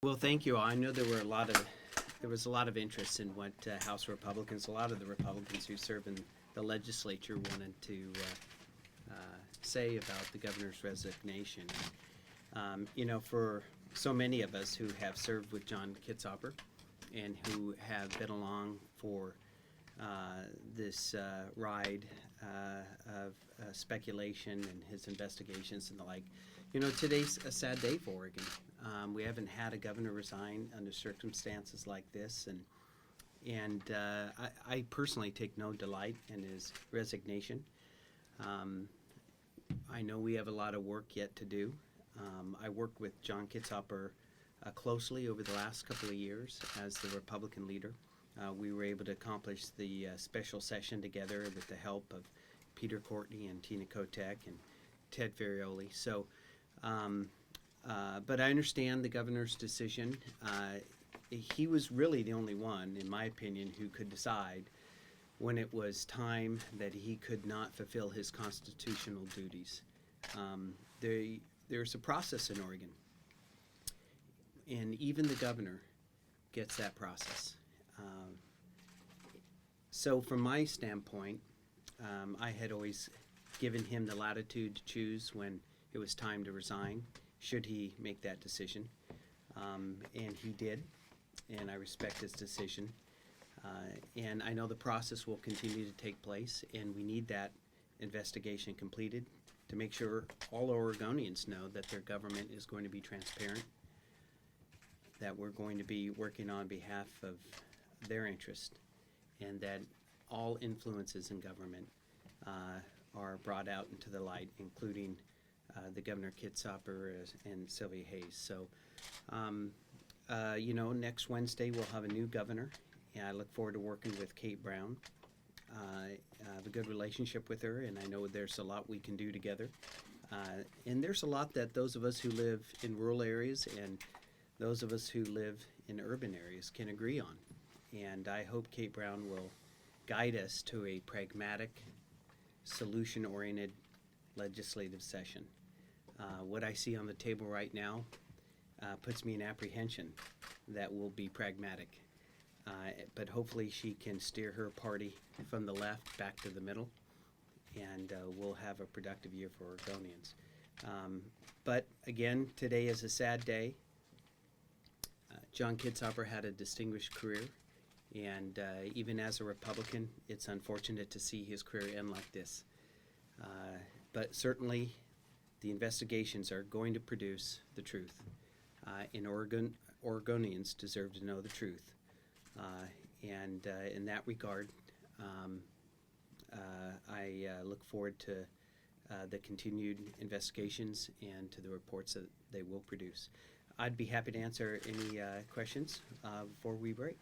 Well, thank you. I know there was a lot of interest in what House Republicans, a lot of the Republicans who serve in the legislature wanted to say about the governor's resignation. For so many of us who have served with John Kitzhaber and who have been along for this ride of speculation and his investigations and the like, today's a sad day for Oregon. We haven't had a governor resign under circumstances like this, and I personally take no delight in his resignation. I know we have a lot of work yet to do. I worked with John Kitzhaber closely over the last couple of years as the Republican leader. We were able to accomplish the special session together with the help of Peter Courtney and Tina Kotek and Ted Ferrioli. So, but I understand the governor's decision. He was really the only one, in my opinion, who could decide when it was time that he could not fulfill his constitutional duties. There's a process in Oregon, and even the governor gets that process. So from my standpoint, I had always given him the latitude to choose when it was time to resign, should he make that decision. And he did, and I respect his decision. And I know the process will continue to take place, and we need that investigation completed to make sure all Oregonians know that their government is going to be transparent, that we're going to be working on behalf of their interest, and that all influences in government are brought out into the light, including the Governor Kitzhaber and Sylvia Hayes. So, next Wednesday we'll have a new governor, and I look forward to working with Kate Brown. I have a good relationship with her, and I know there's a lot we can do together. And there's a lot that those of us who live in rural areas and those of us who live in urban areas can agree on. And I hope Kate Brown will guide us to a pragmatic, solution-oriented legislative session. What I see on the table right now puts me in apprehension that we'll be pragmatic. But hopefully she can steer her party from the left back to the middle, and we'll have a productive year for Oregonians. But again, today is a sad day. John Kitzhaber had a distinguished career, and even as a Republican, it's unfortunate to see his career end like this. But certainly, the investigations are going to produce the truth. And Oregonians deserve to know the truth. And in that regard, I look forward to the continued investigations and to the reports that they will produce. I'd be happy to answer any questions before we break.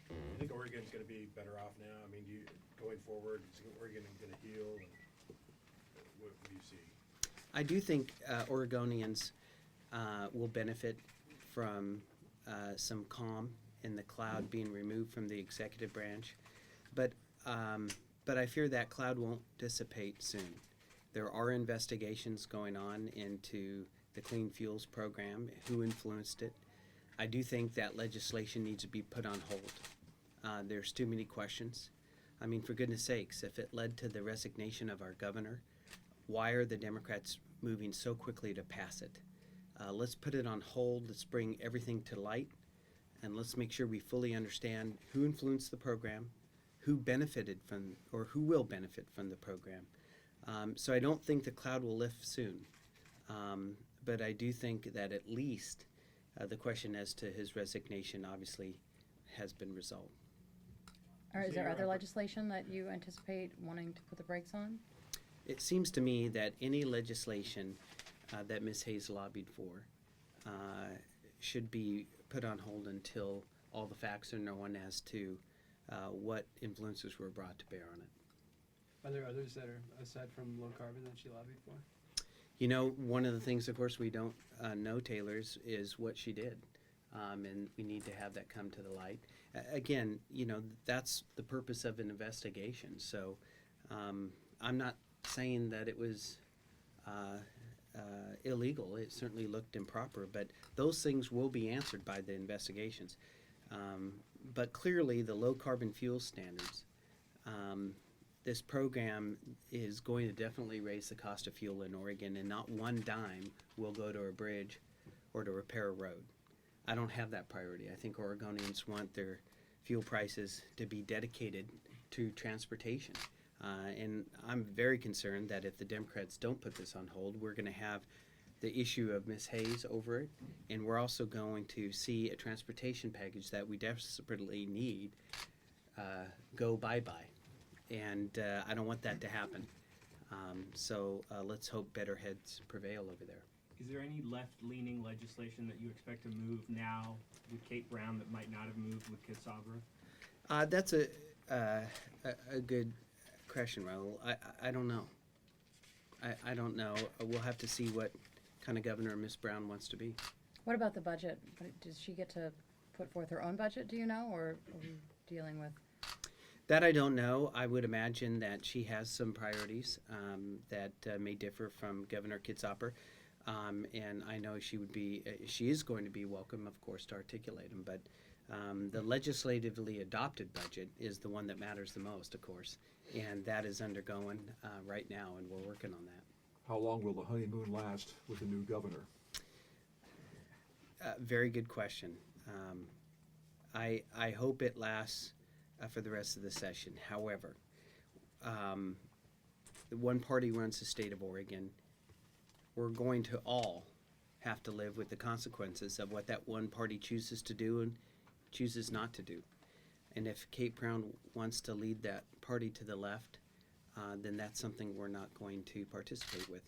Do you think Oregon's going to be better off now? I mean, going forward, is Oregon going to heal? And what do you see? I do think Oregonians will benefit from some calm in the cloud being removed from the executive branch, but I fear that cloud won't dissipate soon. There are investigations going on into the Clean Fuels program, who influenced it. I do think that legislation needs to be put on hold. There's too many questions. I mean, for goodness sakes, if it led to the resignation of our governor, why are the Democrats moving so quickly to pass it? Let's put it on hold. Let's bring everything to light, and let's make sure we fully understand who influenced the program, who benefited from, or who will benefit from the program. So I don't think the cloud will lift soon, but I do think that at least the question as to his resignation obviously has been resolved. Or is there other legislation that you anticipate wanting to put the brakes on? It seems to me that any legislation that Ms. Hayes lobbied for should be put on hold until all the facts are known as to what influences were brought to bear on it. Are there others that are aside from low carbon that she lobbied for? One of the things, of course, we don't know, Taylor, is what she did. And we need to have that come to the light. Again, that's the purpose of an investigation. So I'm not saying that it was illegal. It certainly looked improper, but those things will be answered by the investigations. But clearly, the low carbon fuel standards, this program is going to definitely raise the cost of fuel in Oregon, and not one dime will go to a bridge or to repair a road. I don't have that priority. I think Oregonians want their fuel prices to be dedicated to transportation. And I'm very concerned that if the Democrats don't put this on hold, we're going to have the issue of Ms. Hayes over it, and we're also going to see a transportation package that we desperately need go bye-bye. And I don't want that to happen. So let's hope better heads prevail over there. Is there any left-leaning legislation that you expect to move now with Kate Brown that might not have moved with Kitzhaber? That's a good question, Raul. I don't know. I don't know. We'll have to see what kind of governor Miss Brown wants to be. What about the budget? Does she get to put forth her own budget, do you know, or are we dealing with? That I don't know. I would imagine that she has some priorities that may differ from Governor Kitzhaber. And I know she is going to be welcome, of course, to articulate them. But the legislatively adopted budget is the one that matters the most, of course. And that is undergoing right now, and we're working on that. How long will the honeymoon last with the new governor? Very good question. I hope it lasts for the rest of the session. However, one party runs the state of Oregon. We're going to all have to live with the consequences of what that one party chooses to do and chooses not to do. And if Kate Brown wants to lead that party to the left, then that's something we're not going to participate with.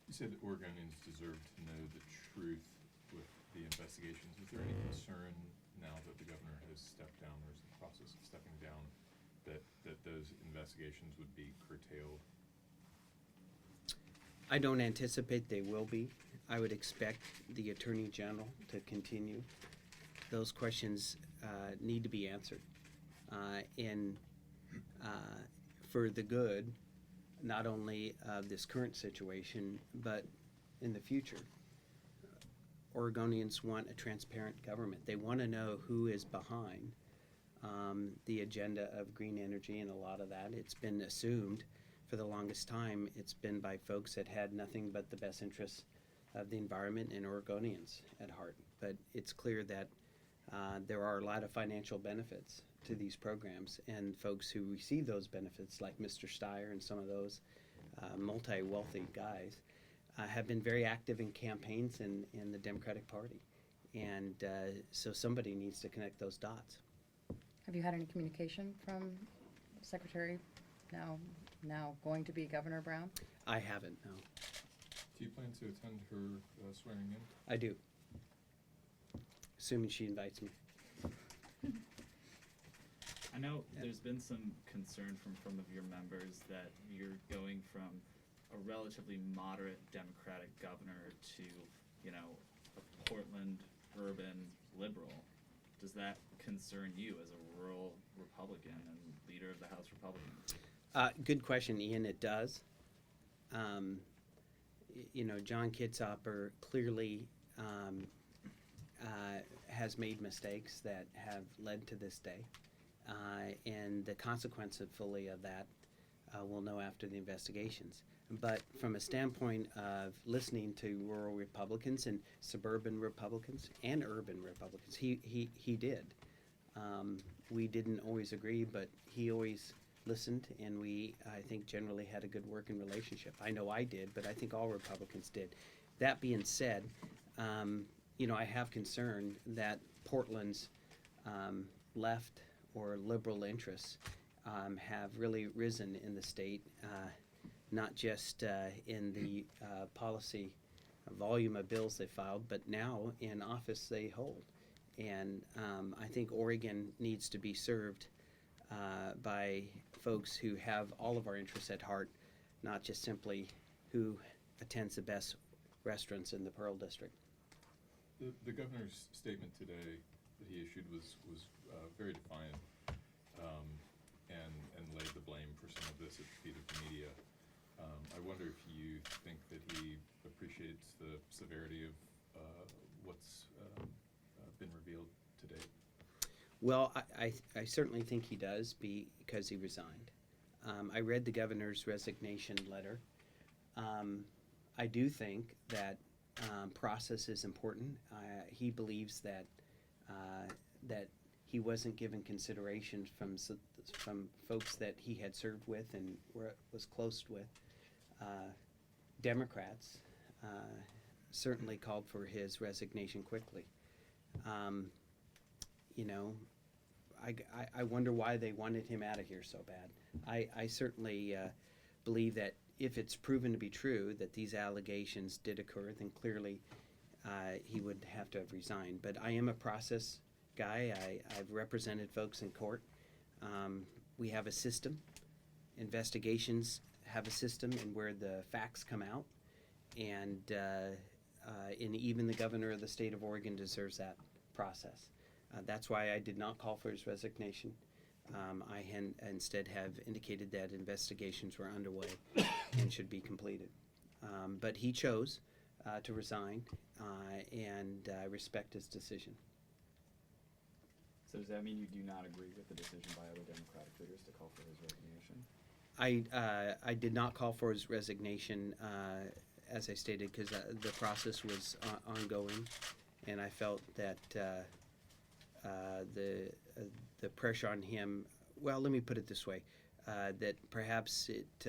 You said that Oregonians deserve to know the truth with the investigations. Is there any concern now that the governor has stepped down or is in the process of stepping down that those investigations would be curtailed? I don't anticipate they will be. I would expect the Attorney General to continue. Those questions need to be answered. For the good, not only of this current situation, but in the future. Oregonians want a transparent government. They want to know who is behind the agenda of green energy and a lot of that. It's been assumed for the longest time it's been by folks that had nothing but the best interests of the environment and Oregonians at heart. But it's clear that there are a lot of financial benefits to these programs, and folks who receive those benefits, like Mr. Steyer and some of those multi-wealthy guys, have been very active in campaigns in the Democratic Party. And so somebody needs to connect those dots. Have you had any communication from Secretary, now going to be Governor Brown? I haven't, no. Do you plan to attend her swearing in? I do. Assuming she invites me. I know there's been some concern from some of your members that you're going from a relatively moderate Democratic governor to, a Portland urban liberal. Does that concern you as a rural Republican and leader of the House Republicans? Good question, Ian. It does. John Kitzhaber clearly has made mistakes that have led to this day. And the consequence of fully of that we'll know after the investigations. But from a standpoint of listening to rural Republicans and suburban Republicans and urban Republicans, he did. We didn't always agree, but he always listened, and I think, generally had a good working relationship. I know I did, but I think all Republicans did. That being said, I have concern that Portland's left or liberal interests have really risen in the state, not just in the policy volume of bills they filed, but now in office they hold. And I think Oregon needs to be served by folks who have all of our interests at heart, not just simply who attends the best restaurants in the Pearl District. The governor's statement today that he issued was very defiant and laid the blame for some of this at the feet of the media. I wonder if you think that he appreciates the severity of what's been revealed today. Well, I certainly think he does because he resigned. I read the governor's resignation letter. I do think that process is important. He believes that that he wasn't given consideration from folks that he had served with and was close with. Democrats certainly called for his resignation quickly. You know, I wonder why they wanted him out of here so bad. I certainly believe that if it's proven to be true that these allegations did occur, then clearly he would have to have resigned. But I am a process guy. I've represented folks in court. We have a system. Investigations have a system in where the facts come out. And even the governor of the state of Oregon deserves that process. That's why I did not call for his resignation. I instead have indicated that investigations were underway and should be completed. But he chose to resign, and I respect his decision. So does that mean you do not agree with the decision by other Democratic leaders to call for his resignation? I did not call for his resignation, as I stated, because the process was ongoing, and I felt that the pressure on him. Well, let me put it this way: that perhaps it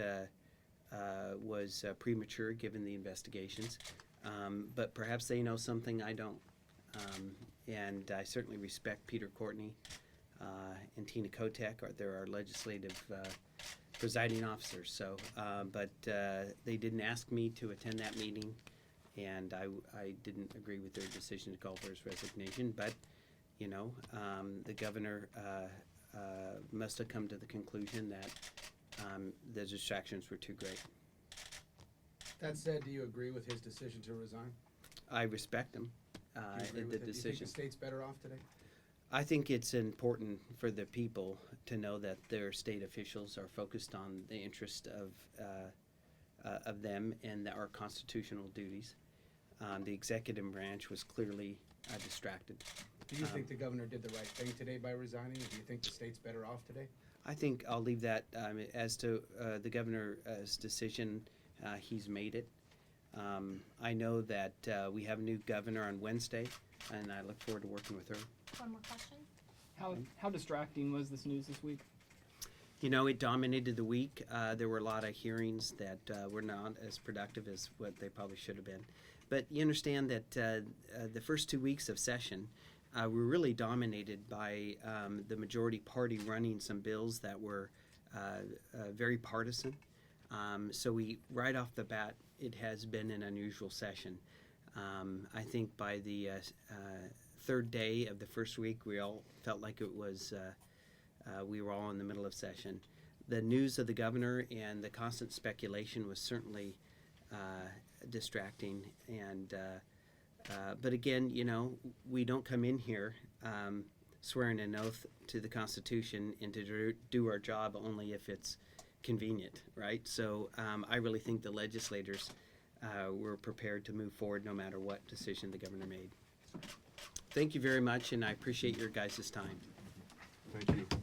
was premature given the investigations, but perhaps they know something I don't. And I certainly respect Peter Courtney and Tina Kotek. They're our legislative presiding officers. So, but they didn't ask me to attend that meeting, and I didn't agree with their decision to call for his resignation. But you know, the governor must have come to the conclusion that the distractions were too great. That said, do you agree with his decision to resign? I respect him. Do you agree with The it? Do you think decision. the state's better off today? I think it's important for the people to know that their state officials are focused on the interest of them and our constitutional duties. The executive branch was clearly distracted. Do you think the governor did the right thing today by resigning? Or do you think the state's better off today? I think I'll leave that as to the governor's decision. He's made it. I know that we have a new governor on Wednesday, and I look forward to working with her. One more question. How distracting was this news this week? You know, it dominated the week. There were a lot of hearings that were not as productive as what they probably should have been. But you understand that the first 2 weeks of session were really dominated by the majority party running some bills that were very partisan. So right off the bat, it has been an unusual session. I think by the third day of the first week, we all felt like it was, we were all in the middle of session. The news of the governor and the constant speculation was certainly distracting. And but again, you know, we don't come in here swearing an oath to the Constitution and to do our job only if it's convenient, right? So I really think the legislators were prepared to move forward no matter what decision the governor made. Thank you very much, and I appreciate your guys' time. Thank you.